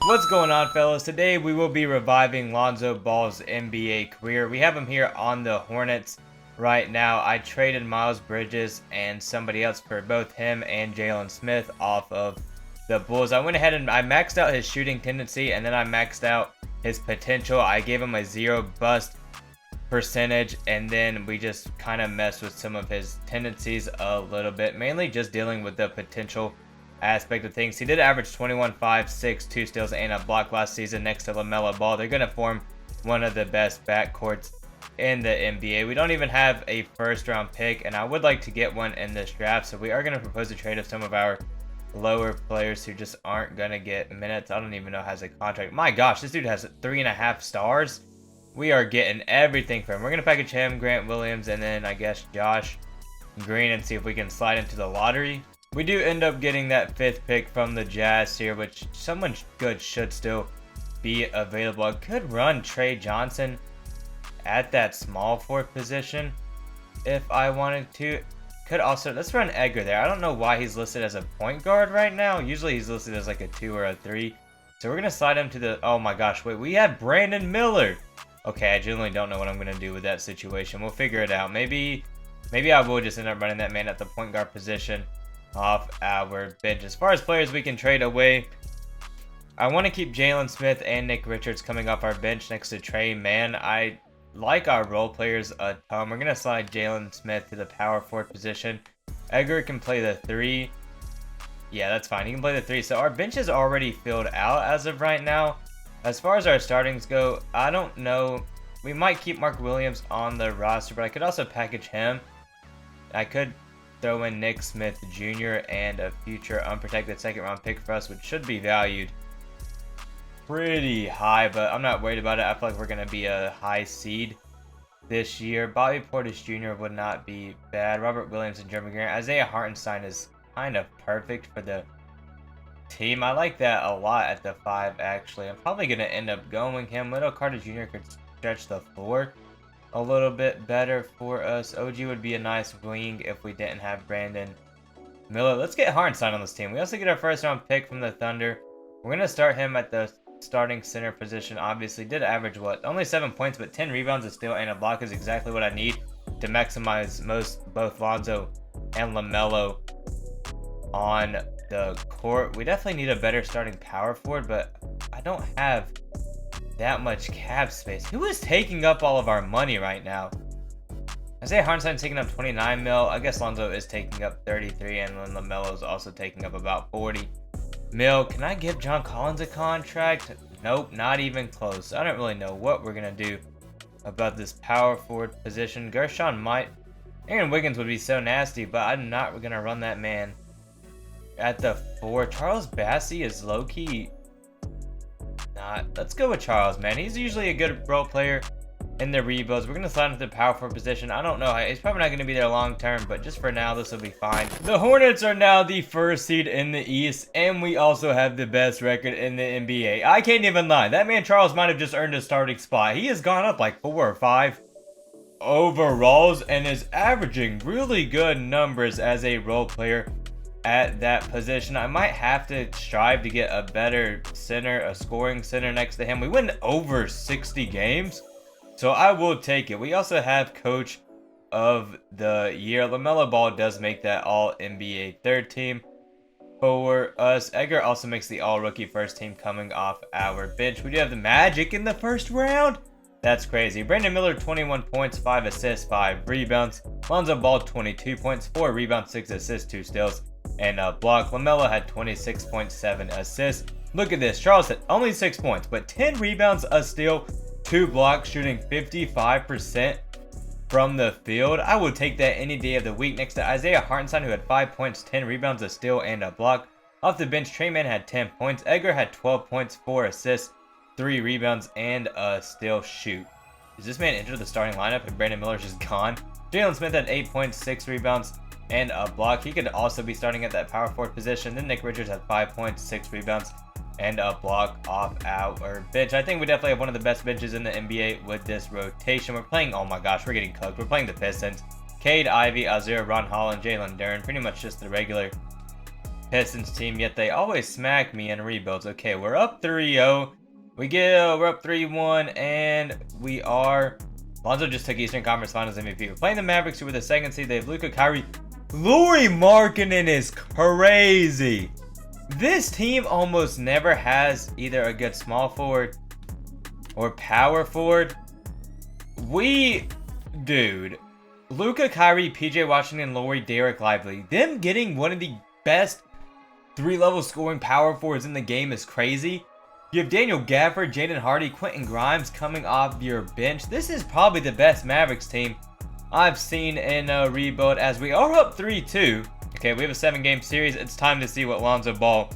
What's going on, fellas? Today we will be reviving Lonzo Ball's NBA career. We have him here on the Hornets right now. I traded Miles Bridges and somebody else for both him and Jalen Smith off of the Bulls. I went ahead and I maxed out his shooting tendency, and then I maxed out his potential. I gave him a 0 bust percentage, and then we just kind of messed with some of his tendencies a little bit, mainly just dealing with the potential aspect of things. He did average 21, 5, 6, 2 steals, and a block last season next to LaMelo Ball. They're going to form one of the best backcourts in the NBA. We don't even have a first round pick, and I would like to get one in this draft, so we are going to propose a trade of some of our lower players who just aren't going to get minutes. I don't even know has a contract. My gosh, this dude has 3.5 stars. We are getting everything from him. We're going to package him, Grant Williams, and then I guess Josh Green, and see if we can slide into the lottery. We do end up getting that 5th pick from the Jazz here, which someone good should still be available. I could run Trey Johnson at that small forward position if I wanted to. Could also, let's run Edgar there. I don't know why he's listed as a point guard right now. Usually he's listed as like a 2 or a 3. So we're going to slide him to the, oh my gosh, wait, we have Brandon Miller. Okay, I genuinely don't know what I'm going to do with that situation. We'll figure it out. Maybe I will just end up running that man at the point guard position off our bench. As far as players we can trade away, I want to keep Jalen Smith and Nick Richards coming off our bench next to Trey Mann. I like our role players a ton. We're going to slide Jalen Smith to the power forward position. Edgar can play the 3. Yeah, that's fine. He can play the 3. So our bench is already filled out as of right now. As far as our startings go, I don't know. We might keep Mark Williams on the roster, but I could also package him. I could throw in Nick Smith Jr. and a future unprotected 2nd round pick for us, which should be valued pretty high, but I'm not worried about it. I feel like we're going to be a high seed this year. Bobby Portis Jr. would not be bad. Robert Williams and Jeremy Grant. Isaiah Hartenstein is kind of perfect for the team. I like that a lot at the 5, actually. I'm probably going to end up going him. Little Carter Jr. could stretch the floor a little bit better for us. OG would be a nice wing if we didn't have Brandon Miller. Let's get Hartenstein on this team. We also get our 1st round pick from the Thunder. We're going to start him at the starting center position. Obviously did average only 7 points, but 10 rebounds, a steal, and a block is exactly what I need to maximize both Lonzo and LaMelo on the court. We definitely need a better starting power forward, but I don't have that much cap space. Who is taking up all of our money right now? Isaiah Hartenstein's taking up 29 mil. I guess Lonzo is taking up 33, and then LaMelo is also taking up about 40 mil. Can I give John Collins a contract? Nope, not even close. I don't really know what we're gonna do about this power forward position. Gershon might. Aaron Wiggins would be so nasty, but I'm not gonna run that man at the 4. Charles Bassey is low-key not. Let's go with Charles, man. He's usually a good role player in the rebuilds. We're going to slide into the power forward position. I don't know. He's probably not going to be there long term, but just for now, this will be fine. The Hornets are now the 1st seed in the East, and we also have the best record in the NBA. I can't even lie. That man Charles might have just earned a starting spot. He has gone up like 4 or 5 overalls and is averaging really good numbers as a role player at that position. I might have to strive to get a better center, a scoring center next to him. We win over 60 games, so I will take it. We also have Coach of the Year. LaMelo Ball does make that All-NBA 3rd team for us. Edgar also makes the All-Rookie 1st team coming off our bench. We do have the Magic in the 1st round. That's crazy. Brandon Miller, 21 points, 5 assists, 5 rebounds. Lonzo Ball, 22 points, 4 rebounds, 6 assists, 2 steals, and a block. LaMelo had 26.7 assists. Look at this. Charles had only 6 points, but 10 rebounds, a steal, 2 blocks, shooting 55% from the field. I would take that any day of the week next to Isaiah Hartenstein, who had 5 points, 10 rebounds, a steal, and a block. Off the bench, Trey Mann had 10 points. Edgar had 12 points, 4 assists, 3 rebounds, and a steal. Shoot. Is this man entered the starting lineup and Brandon Miller's just gone? Jalen Smith had 8 points, 6 rebounds, and a block. He could also be starting at that power forward position. Then Nick Richards had 5 points, 6 rebounds, and a block off our bench. I think we definitely have one of the best benches in the NBA with this rotation. We're playing, oh my gosh, we're getting cooked. We're playing the Pistons. Cade, Ivy, Azir, Ron Holland, Jalen Duren. Pretty much just the regular Pistons team, yet they always smack me in rebuilds. Okay, we're up 3-0. We're up 3-1, and we are... Lonzo just took Eastern Conference Finals MVP. We're playing the Mavericks, who were the second seed. They have Luka, Kyrie. Lauri Markkanen is crazy. This team almost never has either a good small forward or power forward. Dude, Luka, Kyrie, PJ Washington, Lauri, Derek Lively. Them getting one of the best 3-level scoring power forwards in the game is crazy. You have Daniel Gafford, Jaden Hardy, Quentin Grimes coming off your bench. This is probably the best Mavericks team I've seen in a rebuild, as we are up 3-2. Okay, we have a 7-game series. It's time to see what Lonzo Ball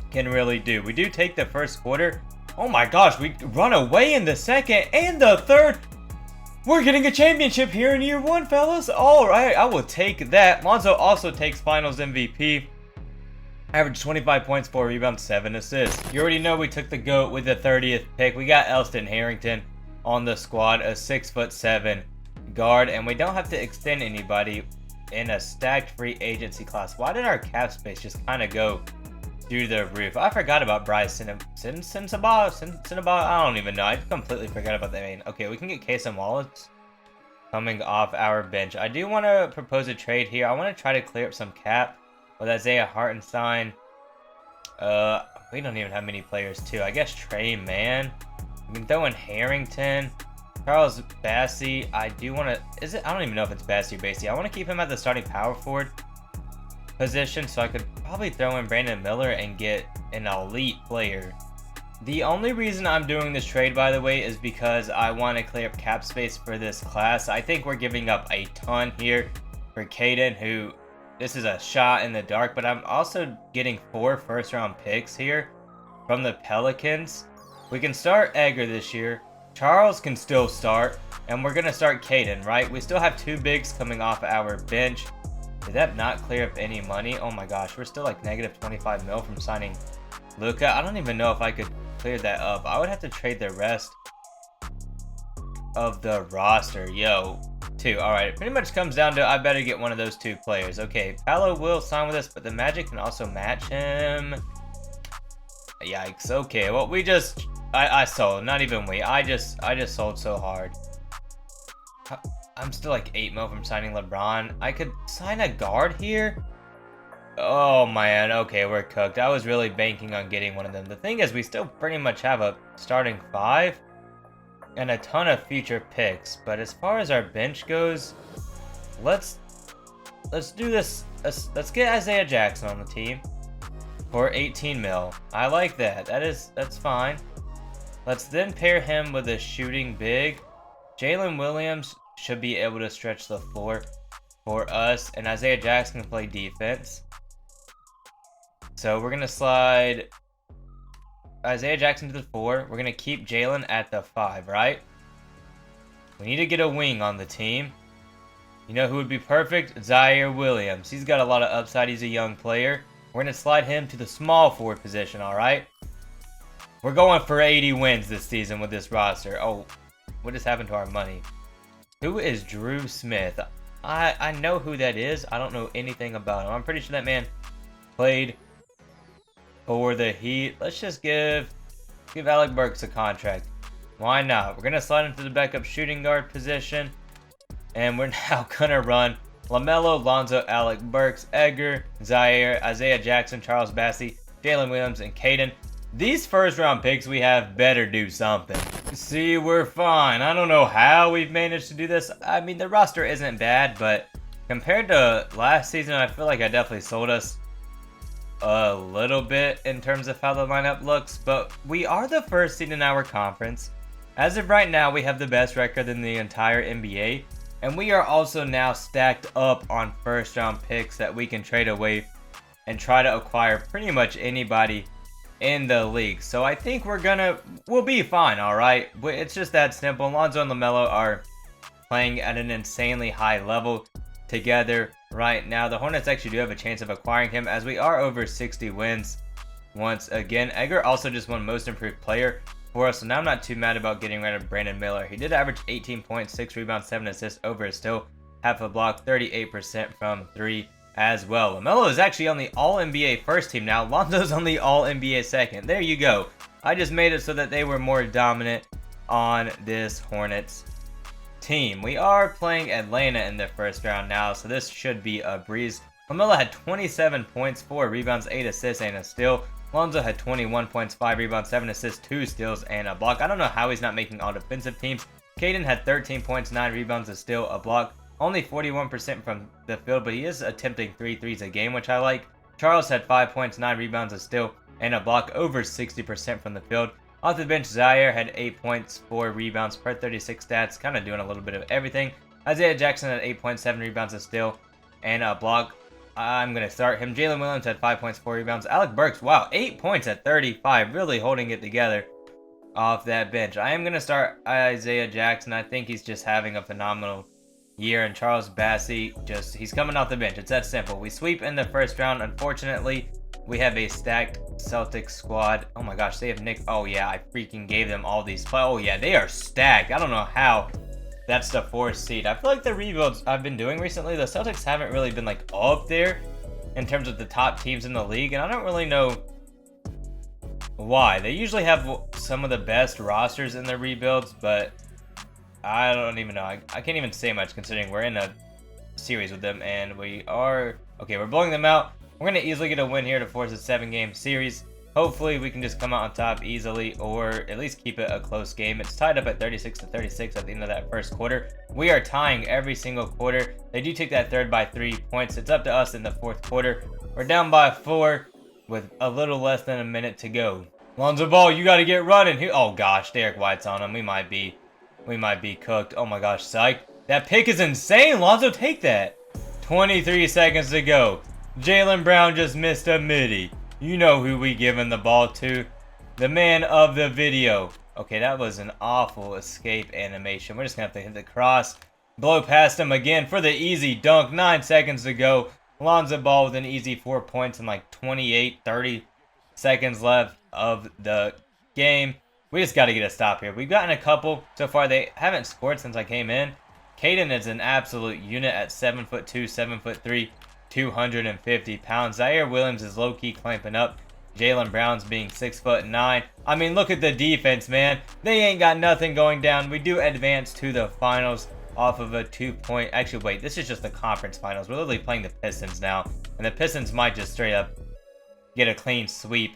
can really do. We do take the first quarter. Oh my gosh, we run away in the second and the third. We're getting a championship here in year 1, fellas. All right, I will take that. Lonzo also takes Finals MVP. Average 25 points, 4 rebounds, 7 assists. You already know we took the GOAT with the 30th pick. We got Elston Harrington on the squad, a 6'7" guard, and we don't have to extend anybody in a stacked free agency class. Why did our cap space just kind of go through the roof? I forgot about Bryce Cinnabon. I don't even know. I completely forgot about that name. Okay, we can get Casey Wallace coming off our bench. I do want to propose a trade here. I want to try to clear up some cap with Isaiah Hartenstein. We don't even have many players too. I guess Trey Mann. We can throw in Harrington. Charles Bassey. I do want to... I don't even know if it's Bassey or Bassey. I want to keep him at the starting power forward position, so I could probably throw in Brandon Miller and get an elite player. The only reason I'm doing this trade, by the way, is because I want to clear up cap space for this class. I think we're giving up a ton here for Caden, who... This is a shot in the dark, but I'm also getting 4 first-round picks here from the Pelicans. We can start Edgar this year. Charles can still start, and we're going to start Caden, right? We still have 2 bigs coming off our bench. Did that not clear up any money? Oh my gosh, we're still like negative 25 mil from signing Luka. I don't even know if I could clear that up. I would have to trade the rest of the roster. Yo. 2. Alright, it pretty much comes down to I better get one of those 2 players. Okay, Paolo will sign with us, but the Magic can also match him. Yikes. Okay, well, I sold. Not even we. I just sold so hard. I'm still like 8 mil from signing LeBron. I could sign a guard here. Oh man, okay, we're cooked. I was really banking on getting one of them. The thing is, we still pretty much have a starting 5. And a ton of future picks, but as far as our bench goes, let's do this. Let's get Isaiah Jackson on the team for 18 mil. I like that. That's fine. Let's then pair him with a shooting big. Jalen Williams should be able to stretch the floor for us, and Isaiah Jackson can play defense. So we're gonna slide Isaiah Jackson to the 4. We're going to keep Jalen at the 5, right? We need to get a wing on the team. You know who would be perfect? Zaire Williams. He's got a lot of upside. He's a young player. We're going to slide him to the small forward position, all right? We're going for 80 wins this season with this roster. Oh, what just happened to our money? Who is Drew Smith? I know who that is. I don't know anything about him. I'm pretty sure that man played for the Heat. Let's just give Alec Burks a contract. Why not? We're going to slide into the backup shooting guard position. And we're now going to run LaMelo, Lonzo, Alec Burks, Edgar, Zaire, Isaiah Jackson, Charles Bassey, Jalen Williams, and Caden. These first-round picks we have better do something. See, we're fine. I don't know how we've managed to do this. I mean, the roster isn't bad, but compared to last season, I feel like I definitely sold us a little bit in terms of how the lineup looks, but we are the first seed in our conference. As of right now, we have the best record in the entire NBA, and we are also now stacked up on first round picks that we can trade away and try to acquire pretty much anybody in the league. So I think we'll be fine, all right? It's just that simple. Lonzo and LaMelo are playing at an insanely high level together right now. The Hornets actually do have a chance of acquiring him, as we are over 60 wins once again. Edgar also just won most improved player for us, so now I'm not too mad about getting rid of Brandon Miller. He did average 18 points, 6 rebounds, 7 assists over still half a block, 38% from 3. as well. LaMelo is actually on the All-NBA first team now. Lonzo's on the All-NBA second. There you go. I just made it so that they were more dominant on this Hornets team. We are playing Atlanta in the first round now, so this should be a breeze. LaMelo had 27 points, 4 rebounds, 8 assists, and a steal. Lonzo had 21 points, 5 rebounds, 7 assists, 2 steals, and a block. I don't know how he's not making all defensive teams. Caden had 13 points, 9 rebounds, a steal, a block. Only 41% from the field, but he is attempting 3 threes a game, which I like. Charles had 5 points, 9 rebounds, a steal, and a block, over 60% from the field. Off the bench, Zaire had 8 points, 4 rebounds per 36 stats, kind of doing a little bit of everything. Isaiah Jackson had 8.7 rebounds, a steal, and a block. I'm going to start him. Jalen Williams had 5 points, 4 rebounds. Alec Burks, wow, 8 points at 35, really holding it together off that bench. I am going to start Isaiah Jackson. I think he's just having a phenomenal year, and Charles Bassey, he's coming off the bench. It's that simple. We sweep in the first round. Unfortunately, we have a stacked Celtics squad. Oh my gosh, they have Nick. Oh yeah, I freaking gave them all these. Oh yeah, they are stacked. I don't know how that's the 4th seed. I feel like the rebuilds I've been doing recently, the Celtics haven't really been like up there in terms of the top teams in the league, and I don't really know why. They usually have some of the best rosters in the rebuilds, but I don't even know. I can't even say much considering we're in a series with them, and we are... Okay, we're blowing them out. We're going to easily get a win here to force a 7-game series. Hopefully, we can just come out on top easily, or at least keep it a close game. It's tied up at 36-36 at the end of that first quarter. We are tying every single quarter. They do take that third by 3 points. It's up to us in the 4th quarter. We're down by 4 with a little less than a minute to go. Lonzo Ball, you got to get running. Oh gosh, Derek White's on him. We might be cooked. Oh my gosh, psych. That pick is insane. Lonzo, take that. 23 seconds to go. Jaylen Brown just missed a midi. You know who we giving the ball to. The man of the video. Okay, that was an awful escape animation. We're just going to have to hit the cross. Blow past him again for the easy dunk. 9 seconds to go. Lonzo Ball with an easy 4 points in like 30 seconds left of the game. We just got to get a stop here. We've gotten a couple. So far, they haven't scored since I came in. Caden is an absolute unit at 7'2", 7'3", 250 pounds. Zaire Williams is low-key clamping up. Jaylen Brown's being 6'9". I mean, look at the defense, man. They ain't got nothing going down. We do advance to the finals off of a 2-point... Actually, wait. This is just the conference finals. We're literally playing the Pistons now. And the Pistons might just straight up get a clean sweep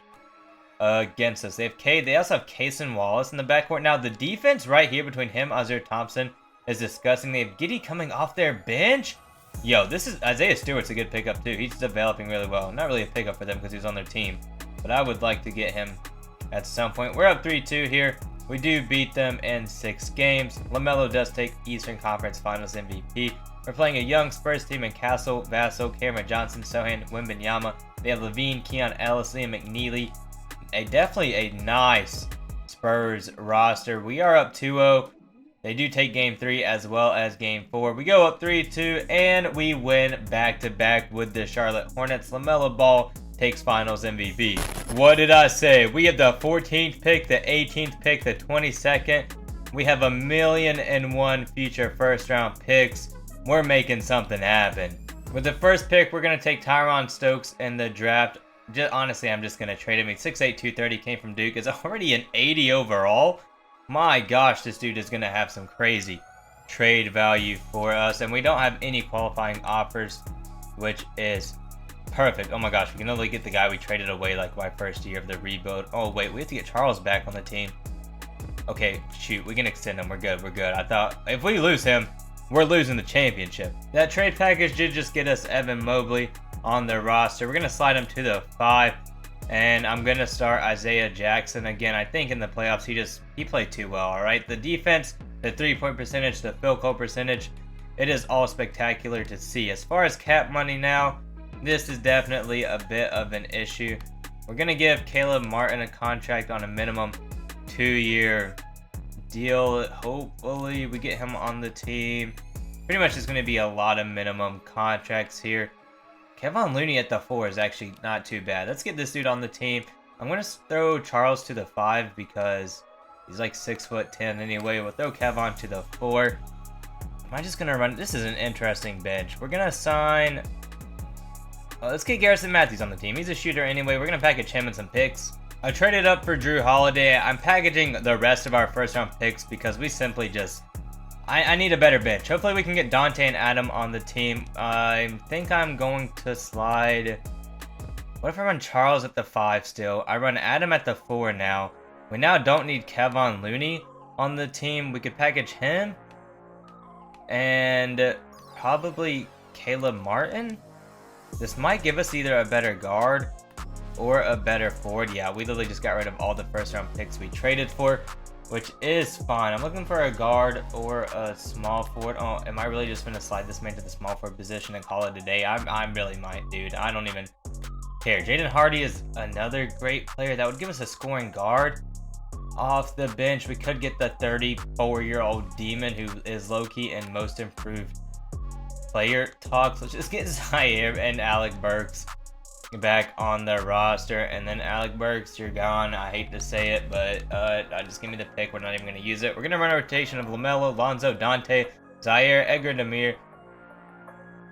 against us. They have They also have Cason Wallace in the backcourt. Now, the defense right here between him, Isaiah Thompson, is disgusting. They have Giddey coming off their bench. Yo, this is... Isaiah Stewart's a good pickup, too. He's developing really well. Not really a pickup for them because he's on their team. But I would like to get him at some point. We're up 3-2 here. We do beat them in 6 games. LaMelo does take Eastern Conference Finals MVP. We're playing a young Spurs team in Castle, Vassell, Cameron Johnson, Sohan, Wembanyama. They have Levine, Keon Ellis, Liam McNeely. Definitely a nice Spurs roster. We are up 2-0. They do take Game 3 as well as Game 4. We go up 3-2, and we win back-to-back with the Charlotte Hornets. LaMelo Ball takes Finals MVP. What did I say? We have the 14th pick, the 18th pick, the 22nd. We have 1,000,001 future first-round picks. We're making something happen. With the first pick, we're going to take Tyron Stokes in the draft. Honestly, I'm just going to trade him. He's 6'8", 230, came from Duke. Is already an 80 overall. My gosh, this dude is going to have some crazy trade value for us. And we don't have any qualifying offers, which is perfect. Oh my gosh, we can only get the guy we traded away like my first year of the rebuild. Oh wait, we have to get Charles back on the team. Okay, shoot, we can extend him. We're good, we're good. I thought if we lose him, we're losing the championship. That trade package did just get us Evan Mobley on the roster. We're going to slide him to the 5. And I'm going to start Isaiah Jackson again. I think in the playoffs, he played too well, all right? The defense, the 3-point percentage, the field goal percentage, it is all spectacular to see. As far as cap money now, this is definitely a bit of an issue. We're going to give Caleb Martin a contract on a minimum 2-year deal. Hopefully, we get him on the team. Pretty much it's going to be a lot of minimum contracts here. Kevon Looney at the 4 is actually not too bad. Let's get this dude on the team. I'm going to throw Charles to the 5 because he's like 6'10" anyway. We'll throw Kevon to the 4. Am I just going to run? This is an interesting bench. We're going to sign Let's get Garrison Matthews on the team. He's a shooter anyway. We're going to package him and some picks. I traded up for Drew Holiday. I'm packaging the rest of our first round picks because we simply just... I need a better bench. Hopefully we can get Dante and Adam on the team. I think I'm going to slide... What if I run Charles at the 5 still? I run Adam at the 4 now. We now don't need Kevon Looney on the team. We could package him. And probably Caleb Martin. This might give us either a better guard or a better forward. Yeah, we literally just got rid of all the first round picks we traded for, which is fine. I'm looking for a guard or a small forward. Oh, am I really just going to slide this man to the small forward position and call it a day? I really might, dude. I don't even care. Jaden Hardy is another great player. That would give us a scoring guard off the bench. We could get the 34-year-old demon who is low-key and most improved player talks. Let's just get Zaire and Alec Burks back on the roster. And then Alec Burks, you're gone. I hate to say it, but just give me the pick. We're not even going to use it. We're going to run a rotation of LaMelo, Lonzo, Dante, Zaire, Edgar Demir,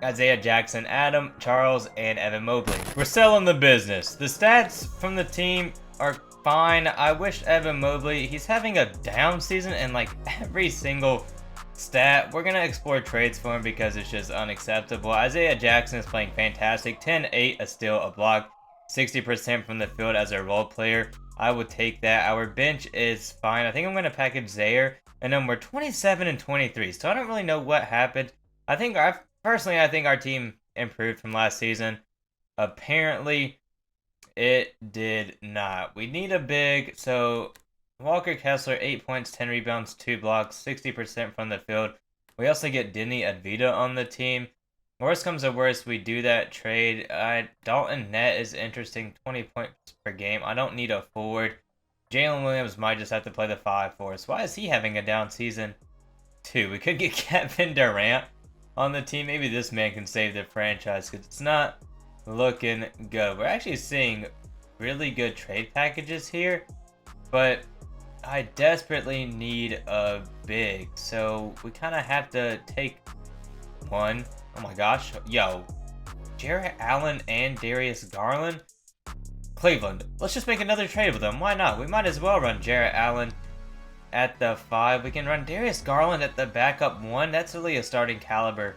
Isaiah Jackson, Adam, Charles, and Evan Mobley. We're selling the business. The stats from the team are fine. I wish Evan Mobley, he's having a down season in like every single stat. We're going to explore trades for him because it's just unacceptable. Isaiah Jackson is playing fantastic. 10, 8, a steal, a block, 60% from the field as a role player. I would take that. Our bench is fine. I think I'm going to package Zaire. And then we're 27 and 23. So I don't really know what happened. Personally, I think our team improved from last season. Apparently, it did not. We need a big, so Walker Kessler, 8 points, 10 rebounds, 2 blocks, 60% from the field. We also get Denny Advita on the team. Worst comes to worst, we do that trade. Dalton Net is interesting, 20 points per game. I don't need a forward. Jalen Williams might just have to play the 5 for us. Why is he having a down season too? We could get Kevin Durant on the team. Maybe this man can save the franchise because it's not looking good. We're actually seeing really good trade packages here, but I desperately need a big, so we kind of have to take one. Oh my gosh, yo, Jarrett Allen and Darius Garland. Cleveland, let's just make another trade with them. Why not? We might as well run Jarrett Allen at the 5. We can run Darius Garland at the backup 1. That's really a starting caliber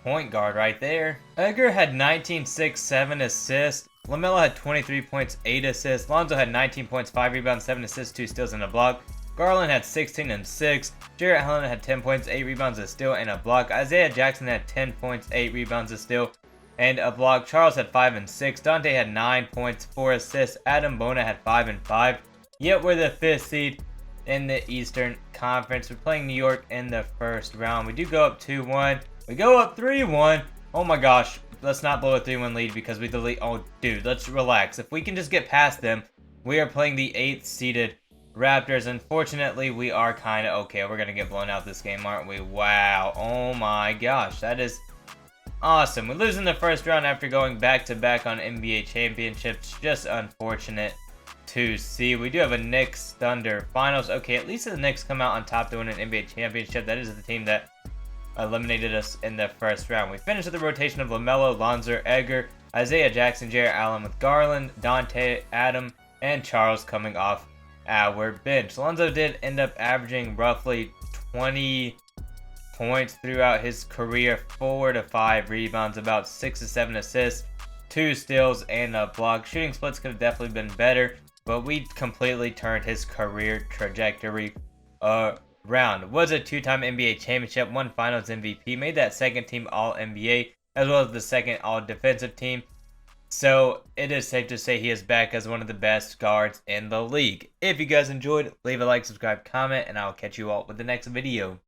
point guard right there. Edgar had 19, 6, 7 assists. LaMelo had 23 points, 8 assists. Lonzo had 19 points, 5 rebounds, 7 assists, 2 steals, and a block. Garland had 16 and 6. Jarrett Allen had 10 points, 8 rebounds, a steal, and a block. Isaiah Jackson had 10 points, 8 rebounds, a steal, and a block. Charles had 5 and 6. Dante had 9 points, 4 assists. Adam Bona had 5 and 5. Yet we're the 5th seed in the Eastern Conference. We're playing New York in the first round. We do go up 2-1. We go up 3-1. Oh my gosh. Let's not blow a 3-1 lead because we delete. Oh, dude, let's relax. If we can just get past them, we are playing the 8th seeded Raptors. Unfortunately, we are kind of okay. We're going to get blown out this game, aren't we? Wow. Oh my gosh. That is awesome. We lose in the first round after going back-to-back on NBA championships. Just unfortunate to see. We do have a Knicks Thunder finals. Okay, at least the Knicks come out on top to win an NBA championship. That is the team that eliminated us in the first round. We finished with the rotation of LaMelo, Lonzo, Edgar, Isaiah Jackson, Jarrett Allen with Garland, Dante, Adam, and Charles coming off our bench. Lonzo did end up averaging roughly 20 points throughout his career, 4 to 5 rebounds, about 6 to 7 assists, 2 steals, and a block. Shooting splits could have definitely been better, but we completely turned his career trajectory around. Was a 2-time NBA championship, 1 finals MVP, made that second team All-NBA, as well as the second All-Defensive team. So it is safe to say he is back as one of the best guards in the league. If you guys enjoyed, leave a like, subscribe, comment, and I will catch you all with the next video.